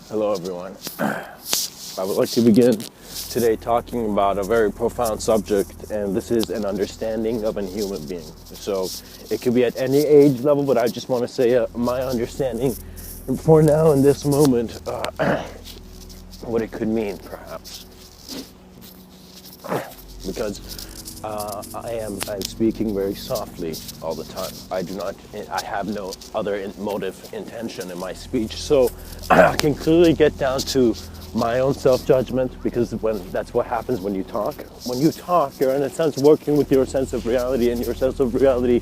Hello everyone. I would like to begin today talking about a very profound subject, and this is an understanding of a human being. So it could be at any age level, but I just want to say my understanding for now in this moment, what it could mean perhaps. Because I'm speaking very softly all the time. I have no other motive intention in my speech, so I can clearly get down to my own self-judgment, because that's what happens when you talk. When you talk, you're in a sense working with your sense of reality, and your sense of reality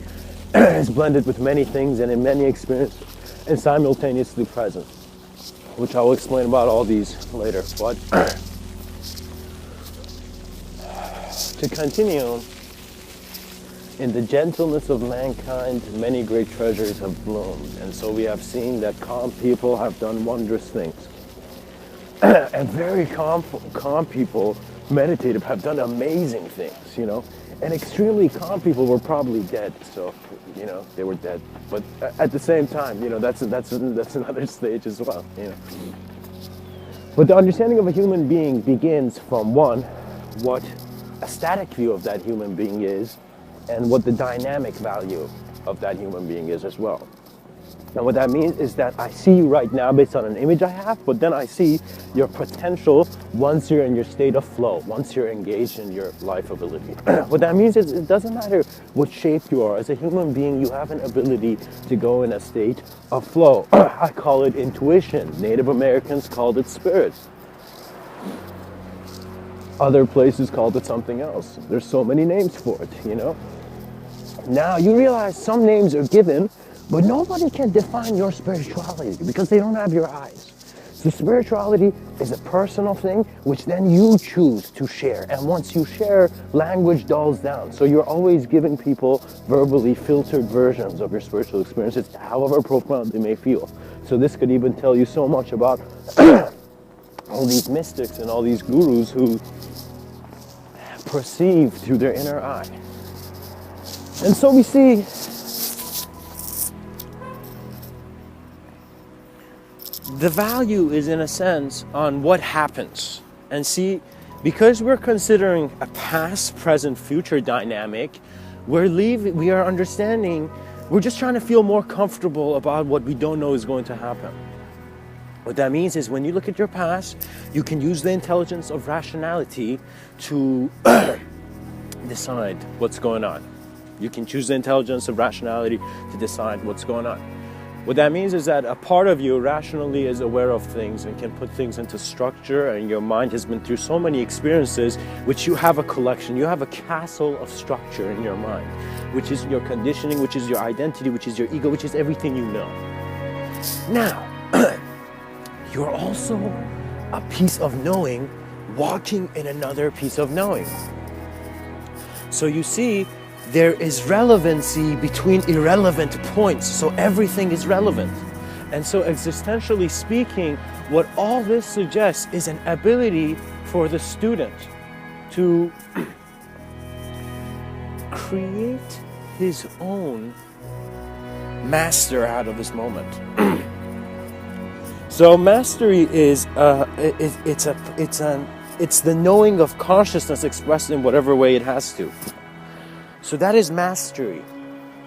is blended with many things and in many experiences and simultaneously present, which I will explain about all these later. But to continue, in the gentleness of mankind, many great treasures have bloomed. And so we have seen that calm people have done wondrous things. And very calm people, meditative, have done amazing things, And extremely calm people were probably dead, so, they were dead. But at the same time, that's another stage as well, But the understanding of a human being begins from, one, what a static view of that human being is, and what the dynamic value of that human being is as well. And what that means is that I see you right now based on an image I have, but then I see your potential once you're in your state of flow, once you're engaged in your life ability. What that means is it doesn't matter what shape you are. As a human being, you have an ability to go in a state of flow. I call it intuition. Native Americans called it spirit. Other places called it something else. There's so many names for it, Now you realize some names are given, but nobody can define your spirituality because they don't have your eyes. So spirituality is a personal thing which then you choose to share. And once you share, language dulls down. So you're always giving people verbally filtered versions of your spiritual experiences, however profound they may feel. So this could even tell you so much about all these mystics and all these gurus who perceive through their inner eye. And so we see the value is, in a sense, on what happens. And see, because we're considering a past, present, future dynamic, we are understanding, we're just trying to feel more comfortable about what we don't know is going to happen. What that means is when you look at your past, you can use the intelligence of rationality to decide what's going on. You can choose the intelligence of rationality to decide what's going on. What that means is that a part of you rationally is aware of things and can put things into structure, and your mind has been through so many experiences which you have a collection, you have a castle of structure in your mind, which is your conditioning, which is your identity, which is your ego, which is everything you know. Now, you're also a piece of knowing walking in another piece of knowing. So you see, there is relevancy between irrelevant points, so everything is relevant. And so existentially speaking, what all this suggests is an ability for the student to create his own master out of this moment. So mastery is it's the knowing of consciousness expressed in whatever way it has to. So that is mastery.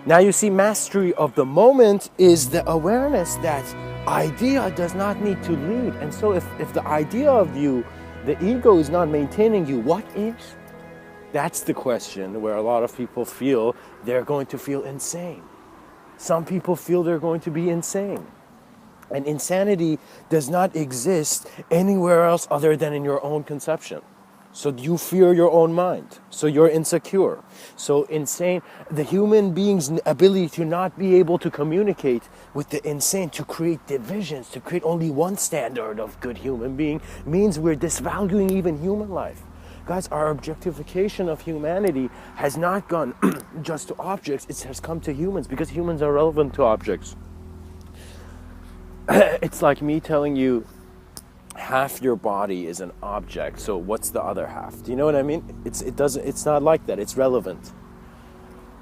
Now you see, mastery of the moment is the awareness that idea does not need to lead. And so if the idea of you, the ego, is not maintaining you, what is? That's the question where a lot of people feel they're going to feel insane. Some people feel they're going to be insane. And insanity does not exist anywhere else other than in your own conception. So you fear your own mind. So you're insecure. So insane, the human being's ability to not be able to communicate with the insane, to create divisions, to create only one standard of good human being, means we're disvaluing even human life. Guys, our objectification of humanity has not gone just to objects, it has come to humans, because humans are relevant to objects. It's like me telling you half your body is an object, so what's the other half? Do you know what I mean? It's not like that. It's relevant.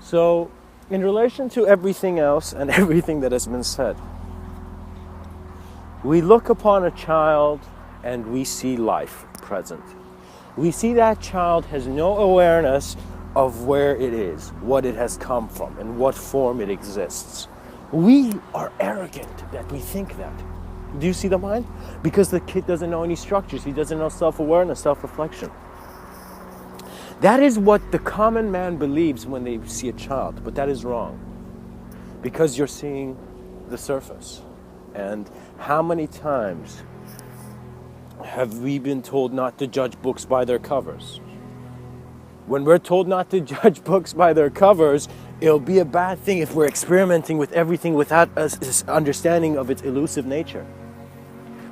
So in relation to everything else and everything that has been said, We look upon a child and we see life present. We see that child has no awareness of where it is, what it has come from, and what form it exists. We are arrogant that we think that. Do you see the mind? Because the kid doesn't know any structures. He doesn't know self-awareness, self-reflection. That is what the common man believes when they see a child, but that is wrong. Because you're seeing the surface. And how many times have we been told not to judge books by their covers? When we're told not to judge books by their covers, it'll be a bad thing if we're experimenting with everything without us understanding of its elusive nature.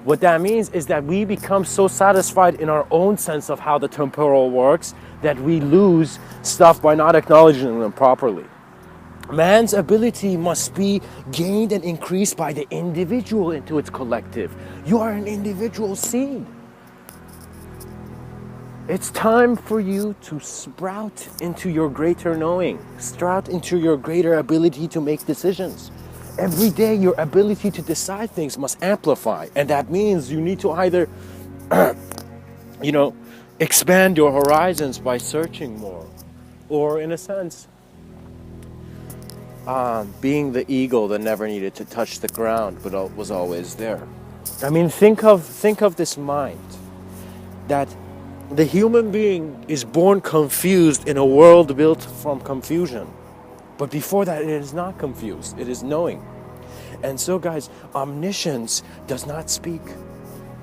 What that means is that we become so satisfied in our own sense of how the temporal works that we lose stuff by not acknowledging them properly. Man's ability must be gained and increased by the individual into its collective. You are an individual seed. It's time for you to sprout into your greater knowing, sprout into your greater ability to make decisions. Every day your ability to decide things must amplify, and that means you need to either expand your horizons by searching more, or in a sense being the eagle that never needed to touch the ground but was always there. I mean, think of this mind, that the human being is born confused in a world built from confusion. But before that, it is not confused, it is knowing. And so guys, omniscience does not speak.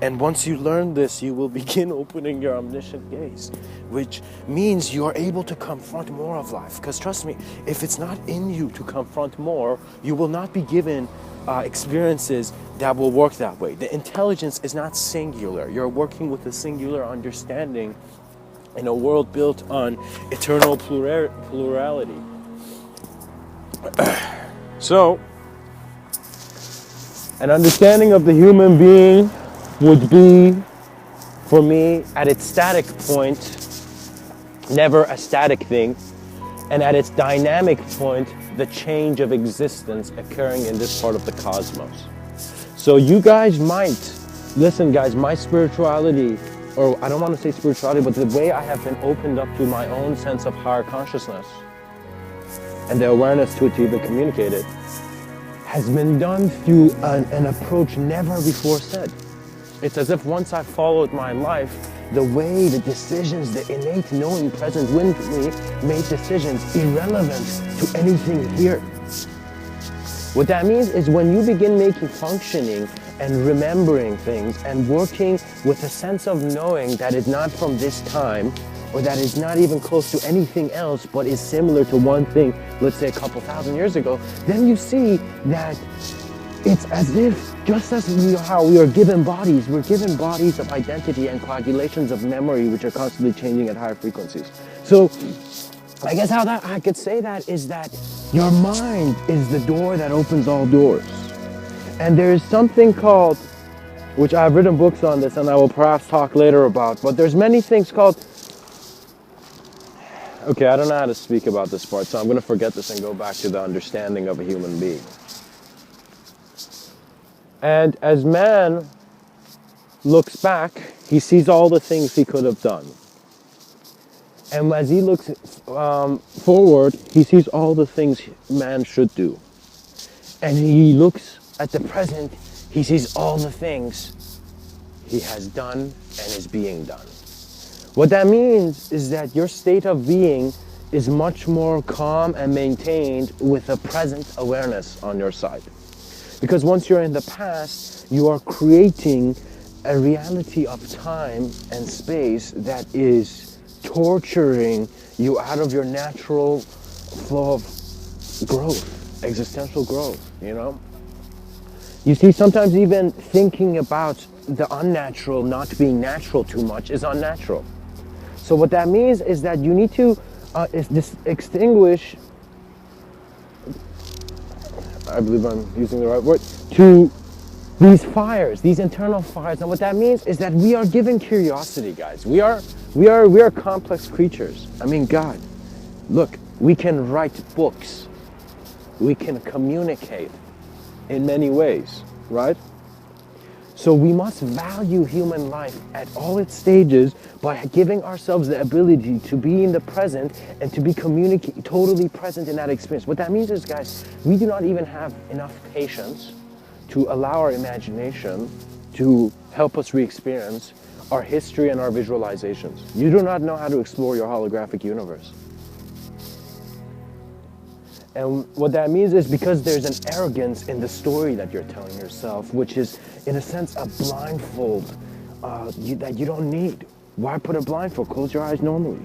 And once you learn this, you will begin opening your omniscient gaze, which means you are able to confront more of life. Because trust me, if it's not in you to confront more, you will not be given experiences that will work that way. The intelligence is not singular. You're working with a singular understanding in a world built on eternal plurality. So, an understanding of the human being would be, for me, at its static point, never a static thing, and at its dynamic point, the change of existence occurring in this part of the cosmos. So you guys might, listen guys, my spirituality, or I don't want to say spirituality, but the way I have been opened up to my own sense of higher consciousness and the awareness to it to even communicate it, has been done through an approach never before said. It's as if once I followed my life, the way, the decisions, the innate knowing present with me made decisions irrelevant to anything here. What that means is when you begin making functioning and remembering things and working with a sense of knowing that is not from this time, or that is not even close to anything else, but is similar to one thing, let's say a couple thousand years ago, then you see that it's as if, just as how we are given bodies, we're given bodies of identity and coagulations of memory which are constantly changing at higher frequencies. So, I guess how that I could say that is that your mind is the door that opens all doors. And there is something called, which I've written books on this and I will perhaps talk later about, but there's many things called, okay, I don't know how to speak about this part, so I'm going to forget this and go back to the understanding of a human being. And as man looks back, he sees all the things he could have done. And as he looks forward, he sees all the things man should do. And he looks at the present, he sees all the things he has done and is being done. What that means is that your state of being is much more calm and maintained with a present awareness on your side. Because once you're in the past, you are creating a reality of time and space that is torturing you out of your natural flow of growth, existential growth, you know? You see, sometimes even thinking about the unnatural not being natural too much is unnatural. So what that means is that you need to extinguish, I believe I'm using the right word, to these fires, these internal fires. And what that means is that we are given curiosity, guys. We are complex creatures. I mean, God, look, we can write books. We can communicate in many ways, right? So we must value human life at all its stages by giving ourselves the ability to be in the present and to be totally present in that experience. What that means is, guys, we do not even have enough patience to allow our imagination to help us re-experience our history and our visualizations. You do not know how to explore your holographic universe. And what that means is because there's an arrogance in the story that you're telling yourself, which is, in a sense, a blindfold that you don't need. Why put a blindfold? Close your eyes normally.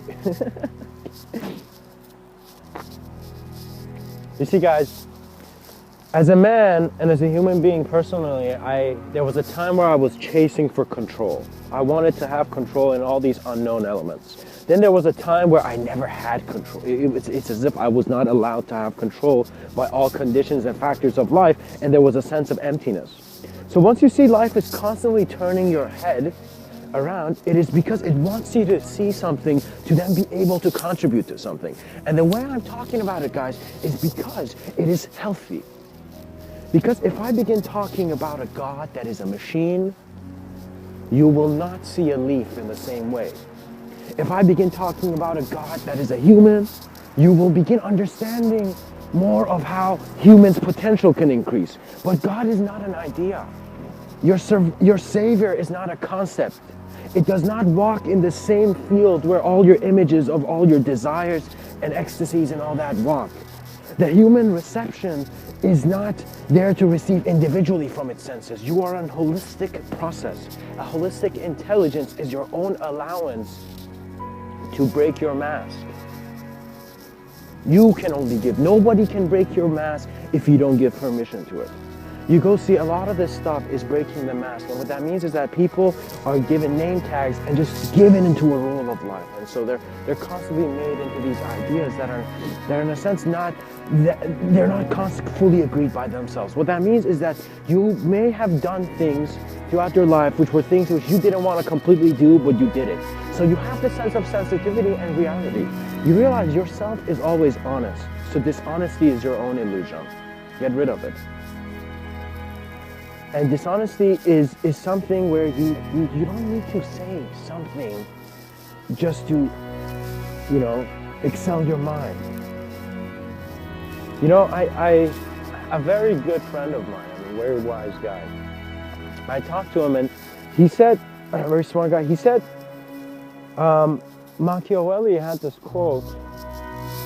You see, guys, as a man and as a human being personally, there was a time where I was chasing for control. I wanted to have control in all these unknown elements. Then there was a time where I never had control. It's as if I was not allowed to have control by all conditions and factors of life, and there was a sense of emptiness. So once you see life is constantly turning your head around, it is because it wants you to see something to then be able to contribute to something. And the way I'm talking about it, guys, is because it is healthy. Because if I begin talking about a God that is a machine, you will not see a leaf in the same way. If I begin talking about a God that is a human, you will begin understanding more of how humans' potential can increase. But God is not an idea. Your Savior is not a concept. It does not walk in the same field where all your images of all your desires and ecstasies and all that walk. The human reception is not there to receive individually from its senses. You are a holistic process. A holistic intelligence is your own allowance to break your mask. You can only give. Nobody can break your mask if you don't give permission to it. You go see a lot of this stuff is breaking the mask. And what that means is that people are given name tags and just given into a role of life. And so they're constantly made into these ideas that are in a sense they're not fully agreed by themselves. What that means is that you may have done things throughout your life which were things which you didn't want to completely do, but you did it. So you have the sense of sensitivity and reality. You realize yourself is always honest. So dishonesty is your own illusion. Get rid of it. And dishonesty is something where you don't need to say something just to, excel your mind. A very good friend of mine, a very wise guy, I talked to him and he said, a very smart guy, he said, Machiavelli had this quote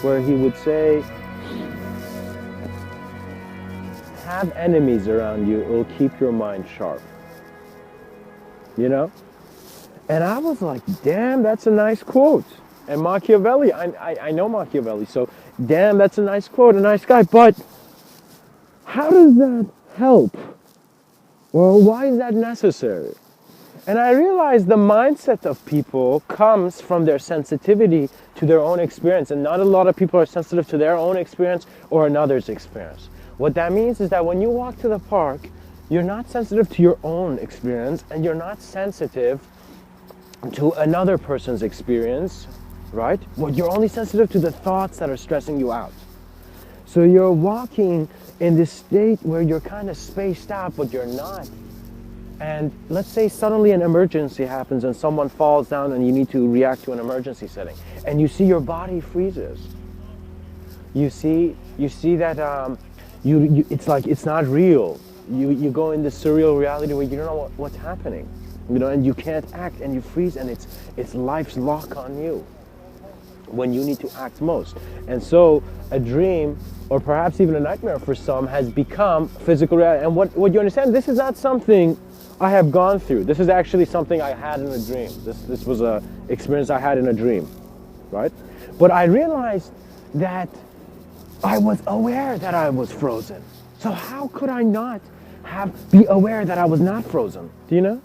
where he would say, have enemies around you, it will keep your mind sharp. And I was like, damn, that's a nice quote. And Machiavelli, I know Machiavelli, so damn, that's a nice quote, a nice guy, but how does that help? Well, why is that necessary? And I realized the mindset of people comes from their sensitivity to their own experience, and not a lot of people are sensitive to their own experience or another's experience. What that means is that when you walk to the park, you're not sensitive to your own experience and you're not sensitive to another person's experience, right? Well, you're only sensitive to the thoughts that are stressing you out. So you're walking in this state where you're kind of spaced out, but you're not. And let's say suddenly an emergency happens and someone falls down and you need to react to an emergency setting. And you see your body freezes. You see that it's like it's not real. You go in this surreal reality where you don't know what's happening, and you can't act and you freeze, and it's life's lock on you when you need to act most. And so a dream, or perhaps even a nightmare for some, has become physical reality. And what you understand, this is not something I have gone through. This is actually something I had in a dream. This was an experience I had in a dream, right? But I realized that I was aware that I was frozen. So how could I not be aware that I was not frozen? Do you know?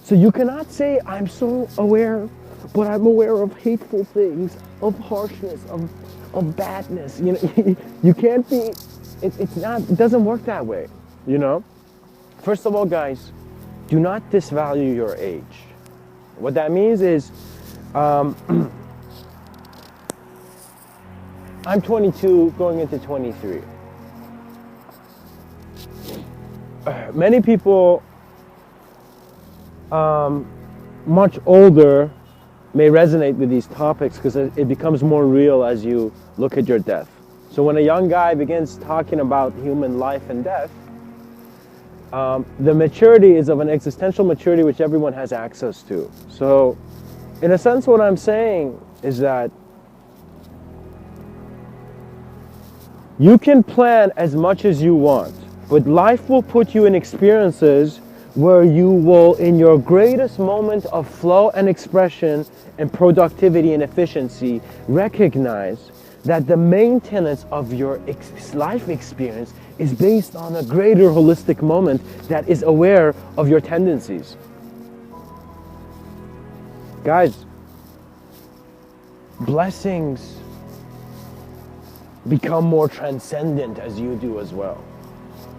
So you cannot say I'm so aware, but I'm aware of hateful things, of harshness, of badness. You can't be. It doesn't work that way. First of all, guys, do not disvalue your age. What that means is, I'm 22 going into 23. Many people much older may resonate with these topics because it becomes more real as you look at your death. So when a young guy begins talking about human life and death, the maturity is of an existential maturity which everyone has access to. So in a sense, what I'm saying is that you can plan as much as you want, but life will put you in experiences where you will, in your greatest moment of flow and expression and productivity and efficiency, recognize that the maintenance of your life experience is based on a greater holistic moment that is aware of your tendencies. Guys, blessings become more transcendent as you do as well.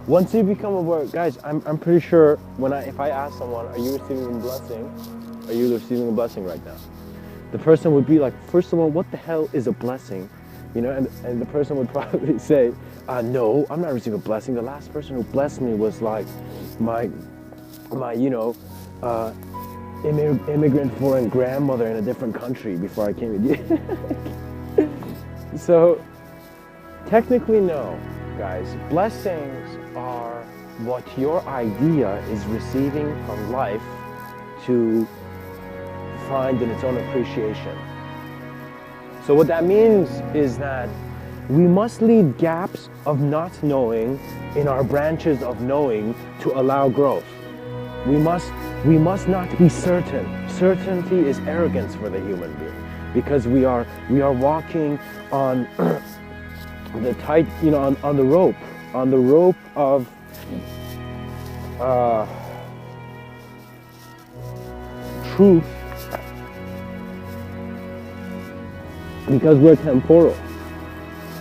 Once you become aware, guys, I'm pretty sure if I ask someone, are you receiving a blessing? Are you receiving a blessing right now? The person would be like, first of all, what the hell is a blessing? You know, and the person would probably say, no, I'm not receiving a blessing. The last person who blessed me was like my immigrant foreign grandmother in a different country before I came with you. So, technically, no, guys. Blessings are what your idea is receiving from life to find in its own appreciation. So what that means is that we must leave gaps of not knowing in our branches of knowing to allow growth. We must not be certain. Certainty is arrogance for the human being, because we are walking on the tight, on the rope of truth, because we're temporal.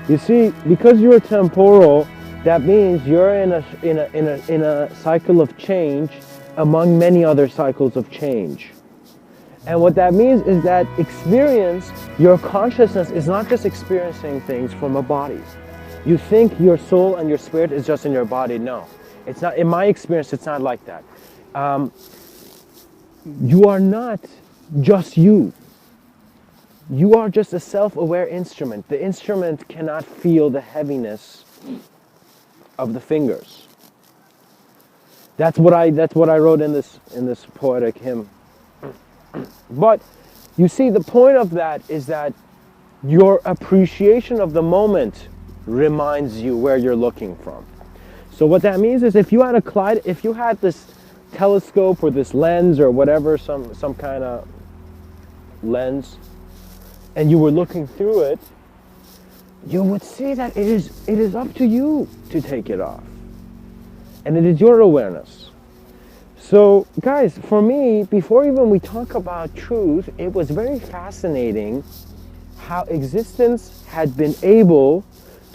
You see, because you're temporal, that means you're in a cycle of change among many other cycles of change. And what that means is that your consciousness is not just experiencing things from a body. You think your soul and your spirit is just in your body. No, it's not. In my experience, it's not like that. You are not just you. You are just a self-aware instrument. The instrument cannot feel the heaviness of the fingers. That's what I wrote in this poetic hymn. But you see, the point of that is that your appreciation of the moment reminds you where you're looking from. So what that means is if you had this telescope or this lens or whatever, some kind of lens, and you were looking through it, you would see that it is up to you to take it off. And it is your awareness. So guys, for me, before even we talk about truth, it was very fascinating how existence had been able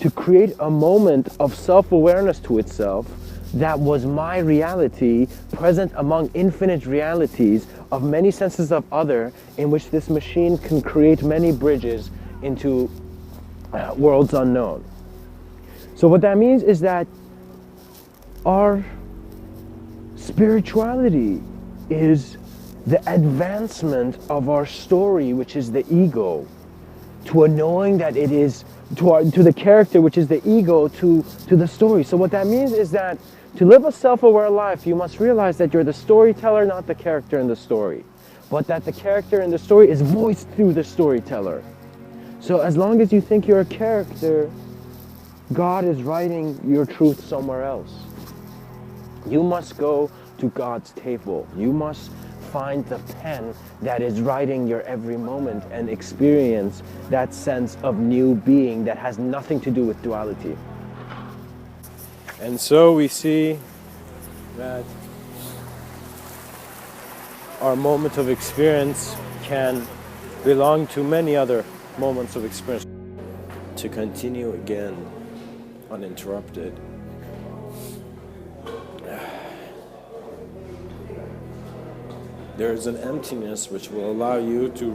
to create a moment of self-awareness to itself that was my reality, present among infinite realities of many senses of other, in which this machine can create many bridges into worlds unknown. So what that means is that our spirituality is the advancement of our story, which is the ego, to a knowing that it is, to the character, which is the ego, to the story. So what that means is that to live a self-aware life, you must realize that you're the storyteller, not the character in the story, but that the character in the story is voiced through the storyteller. So as long as you think you're a character, God is writing your truth somewhere else. You must go to God's table. You must find the pen that is writing your every moment and experience that sense of new being that has nothing to do with duality. And so we see that our moment of experience can belong to many other moments of experience. To continue again, uninterrupted. There is an emptiness which will allow you to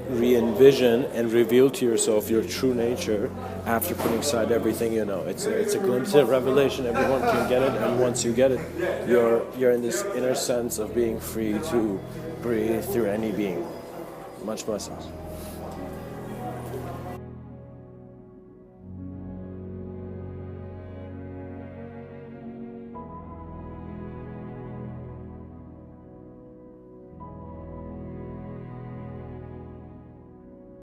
re-envision and reveal to yourself your true nature after putting aside everything you know. It's a glimpse of revelation. Everyone can get it, and once you get it, you're in this inner sense of being free to breathe through any being. Much blessings.